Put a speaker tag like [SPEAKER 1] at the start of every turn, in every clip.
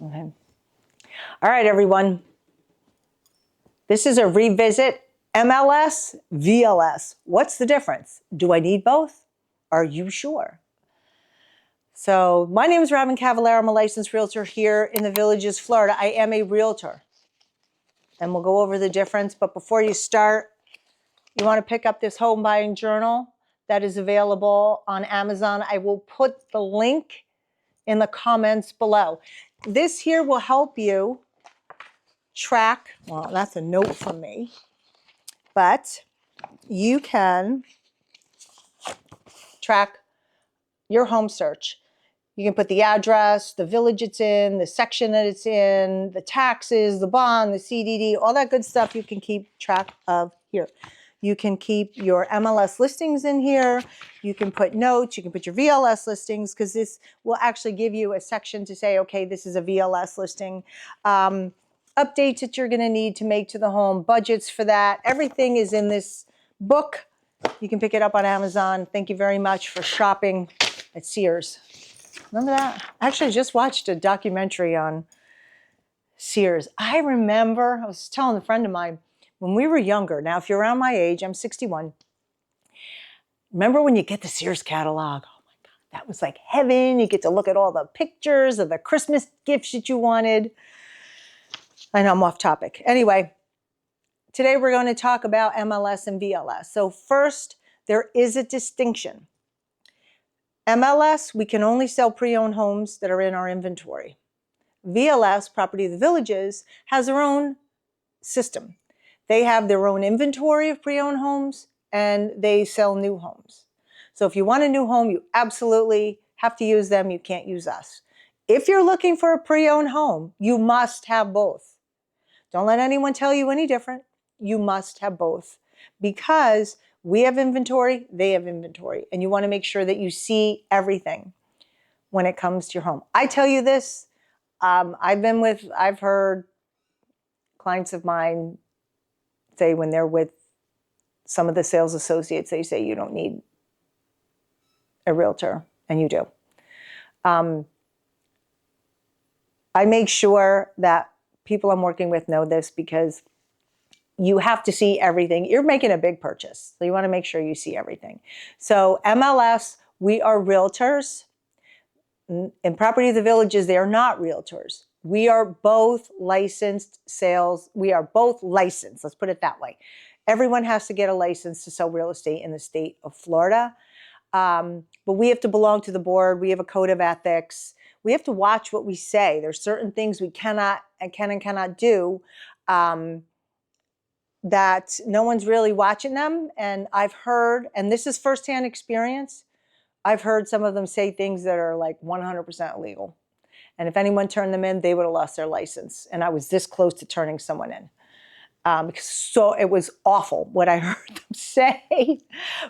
[SPEAKER 1] Okay. All right, everyone. This is a revisit MLS, VLS. What's the difference? Do I need both? Are you sure? So my name is Robyn Cavallaro. I'm a licensed realtor here in the Villages, Florida. I am a realtor. And we'll go over the difference. But before you start, you want to pick up this home buying journal that is available on Amazon. I will put the link in the comments below. This here will help you track, well, that's a note from me, but you can track your home search. You can put the address, the village it's in, the section that it's in, the taxes, the bond, the CDD, all that good stuff you can keep track of here. You can keep your MLS listings in here. You can put notes. You can put your VLS listings because this will actually give you a section to say, okay, this is a VLS listing. Updates that you're going to need to make to the home, budgets for that. Everything is in this book. You can pick it up on Amazon. Thank you very much for shopping at Sears. Remember that? Actually, I just watched a documentary on Sears. I remember, I was telling a friend of mine, when we were younger, now if you're around my age, I'm 61. Remember when you get the Sears catalog? Oh my God, that was like heaven. You get to look at all the pictures of the Christmas gifts that you wanted. I know I'm off topic. Anyway, today we're going to talk about MLS and VLS. So first, there is a distinction. MLS, we can only sell pre-owned homes that are in our inventory. VLS, Property of the Villages, has their own system. They have their own inventory of pre-owned homes and they sell new homes. So if you want a new home, you absolutely have to use them. You can't use us. If you're looking for a pre-owned home, you must have both. Don't let anyone tell you any different. You must have both because we have inventory, they have inventory, and you want to make sure that you see everything when it comes to your home. I tell you this, I've heard clients of mine say when they're with some of the sales associates, they say you don't need a realtor, and you do. I make sure that people I'm working with know this because you have to see everything. You're making a big purchase, so you want to make sure you see everything. So MLS, we are realtors. In Property of the Villages, they are not realtors. We are both licensed sales. We are both licensed. Let's put it that way. Everyone has to get a license to sell real estate in the state of Florida. But we have to belong to the board. We have a code of ethics. We have to watch what we say. There's certain things we can and cannot do that no one's really watching them. And I've heard, and this is firsthand experience, I've heard some of them say things that are like 100% illegal. And if anyone turned them in, they would have lost their license. And I was this close to turning someone in. So it was awful what I heard them say.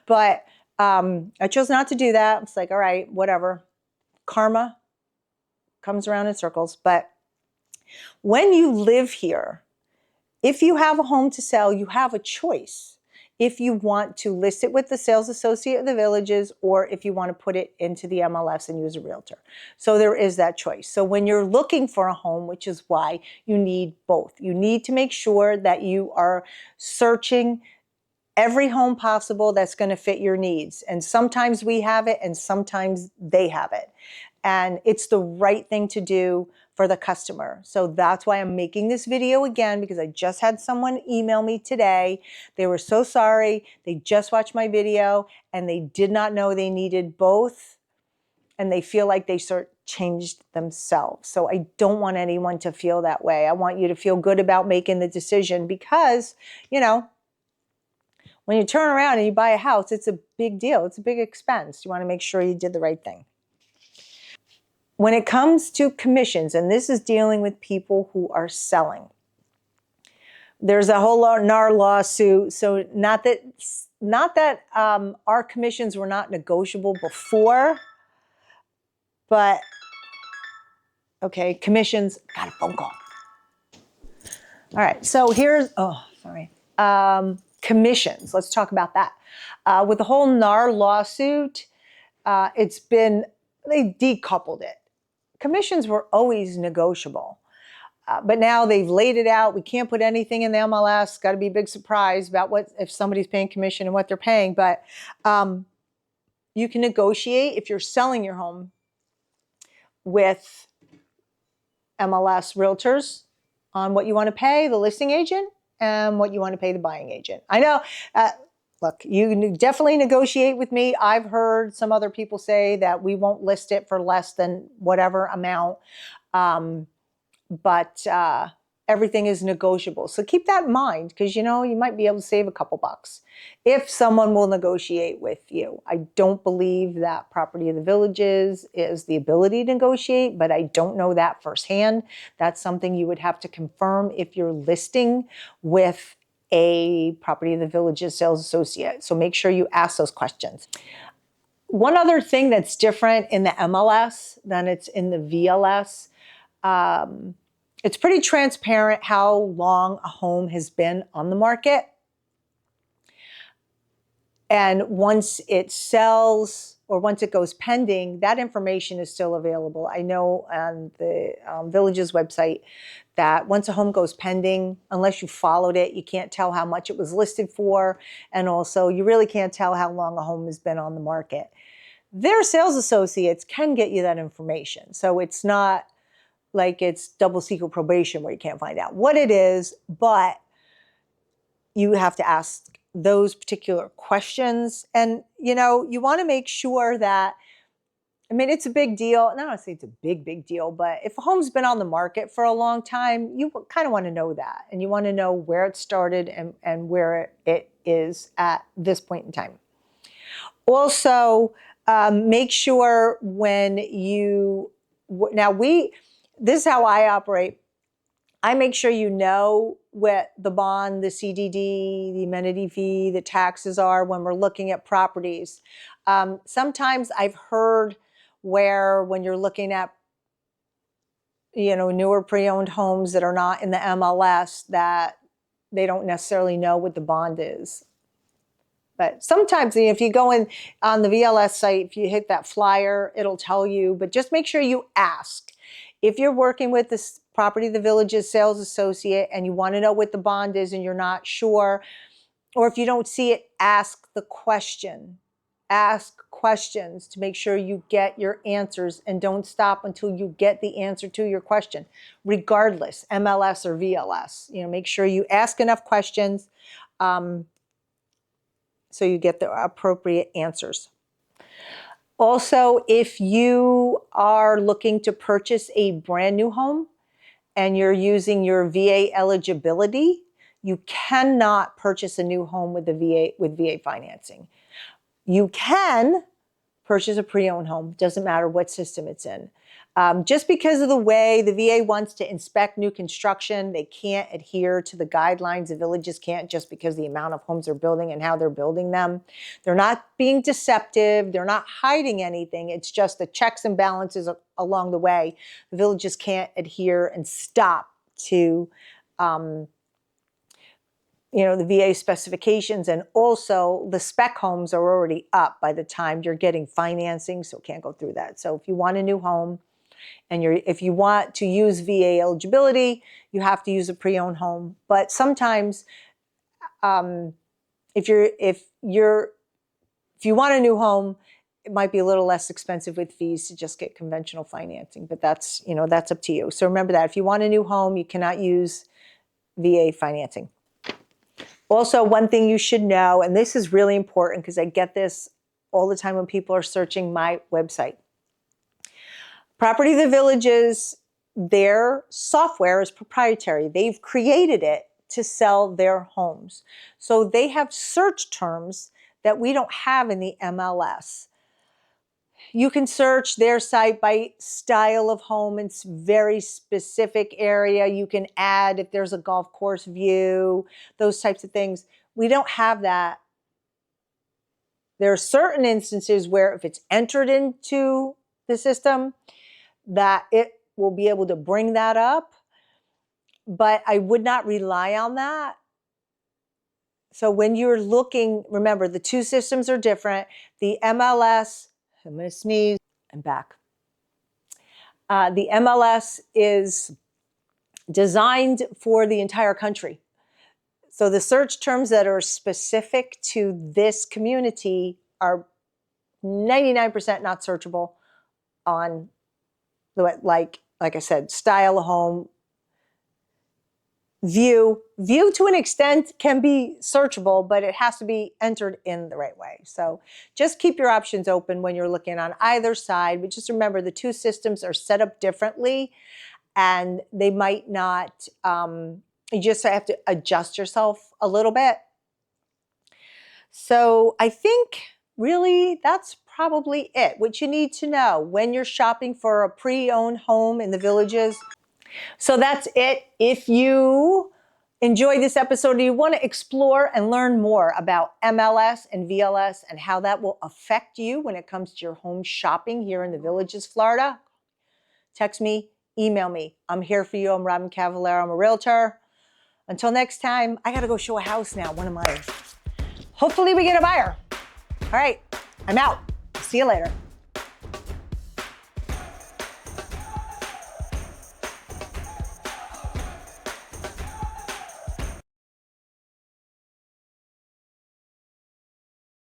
[SPEAKER 1] But I chose not to do that. It's like, all right, whatever. Karma comes around in circles. But when you live here, if you have a home to sell, you have a choice. If you want to list it with the sales associate of the Villages, or if you want to put it into the MLS and use a realtor. So there is that choice. So when you're looking for a home, which is why you need both, you need to make sure that you are searching every home possible that's going to fit your needs. And sometimes we have it and sometimes they have it. And it's the right thing to do for the customer. So that's why I'm making this video again, because I just had someone email me today. They were so sorry. They just watched my video and they did not know they needed both. And they feel like they changed themselves. So I don't want anyone to feel that way. I want you to feel good about making the decision because, you know, when you turn around and you buy a house, it's a big deal. It's a big expense. You want to make sure you did the right thing. When it comes to commissions, and this is dealing with people who are selling, there's a whole NAR lawsuit. So not that our commissions were not negotiable before, but okay, commissions, got a phone call. All right, so here's, commissions. Let's talk about that. With the whole NAR lawsuit, they decoupled it. commissions were always negotiable. But now they've laid it out. We can't put anything in the MLS. Got to be a big surprise about what if somebody's paying commission and what they're paying. But you can negotiate if you're selling your home with MLS realtors on what you want to pay the listing agent and what you want to pay the buying agent. I know, look, you definitely negotiate with me. I've heard some other people say that we won't list it for less than whatever amount. But everything is negotiable. So keep that in mind, because you might be able to save a couple bucks if someone will negotiate with you. I don't believe that Property of the Villages is the ability to negotiate, but I don't know that firsthand. That's something you would have to confirm if you're listing with a Property of the Villages sales associate. So make sure you ask those questions. One other thing that's different in the MLS than it's in the VLS, it's pretty transparent how long a home has been on the market. And once it sells or once it goes pending, that information is still available. I know on the Villages website that once a home goes pending, unless you followed it, you can't tell how much it was listed for. And also, you really can't tell how long a home has been on the market. Their sales associates can get you that information. So it's not like it's double secret probation where you can't find out what it is, but you have to ask those particular questions. And, you want to make sure that, it's a big deal. And I don't say it's a big deal, but if a home's been on the market for a long time, you kind of want to know that. And you want to know where it started and where it is at this point in time. Also, make sure when this is how I operate. I make sure you know what the bond, the CDD, the amenity fee, the taxes are when we're looking at properties. Sometimes I've heard where when you're looking at, newer pre-owned homes that are not in the MLS, that they don't necessarily know what the bond is. But sometimes if you go in on the VLS site, if you hit that flyer, it'll tell you, but just make sure you ask. If you're working with this Property of the Villages sales associate and you want to know what the bond is and you're not sure, or if you don't see it, ask the question. Ask questions to make sure you get your answers, and don't stop until you get the answer to your question, regardless, MLS or VLS. Make sure you ask enough questions so you get the appropriate answers. Also, if you are looking to purchase a brand new home and you're using your VA eligibility, you cannot purchase a new home with VA financing. You can purchase a pre-owned home, doesn't matter what system it's in. Just because of the way the VA wants to inspect new construction, they can't adhere to the guidelines. The villages can't, just because of the amount of homes they're building and how they're building them. They're not being deceptive. They're not hiding anything. It's just the checks and balances along the way. The villages can't adhere and stop to the VA specifications, and also the spec homes are already up by the time you're getting financing, so can't go through that. So if you want a new home and if you want to use VA eligibility, you have to use a pre-owned home. But sometimes if you want a new home, it might be a little less expensive with fees to just get conventional financing, but that's up to you. So remember that if you want a new home, you cannot use VA financing. Also, one thing you should know, and this is really important because I get this all the time when people are searching my website. Property of the Villages, their software is proprietary. They've created it to sell their homes. So they have search terms that we don't have in the MLS. You can search their site by style of home. It's very specific area. You can add if there's a golf course view, those types of things. We don't have that. There are certain instances where if it's entered into the system, that it will be able to bring that up, but I would not rely on that. So when you're looking, remember the two systems are different. The MLS, I'm going to sneeze, and back. The MLS is designed for the entire country. So the search terms that are specific to this community are 99% not searchable on the, like I said, style of home, view. View to an extent can be searchable, but it has to be entered in the right way. So just keep your options open when you're looking on either side. But just remember, the two systems are set up differently, and they might not, you just have to adjust yourself a little bit. So I think really that's probably it. What you need to know when you're shopping for a pre-owned home in the Villages. So that's it. If you enjoy this episode and you want to explore and learn more about MLS and VLS and how that will affect you when it comes to your home shopping here in the Villages, Florida, text me, email me. I'm here for you. I'm Robyn Cavallaro. I'm a realtor. Until next time, I got to go show a house now, one of mine. Hopefully we get a buyer. All right, I'm out. See you later.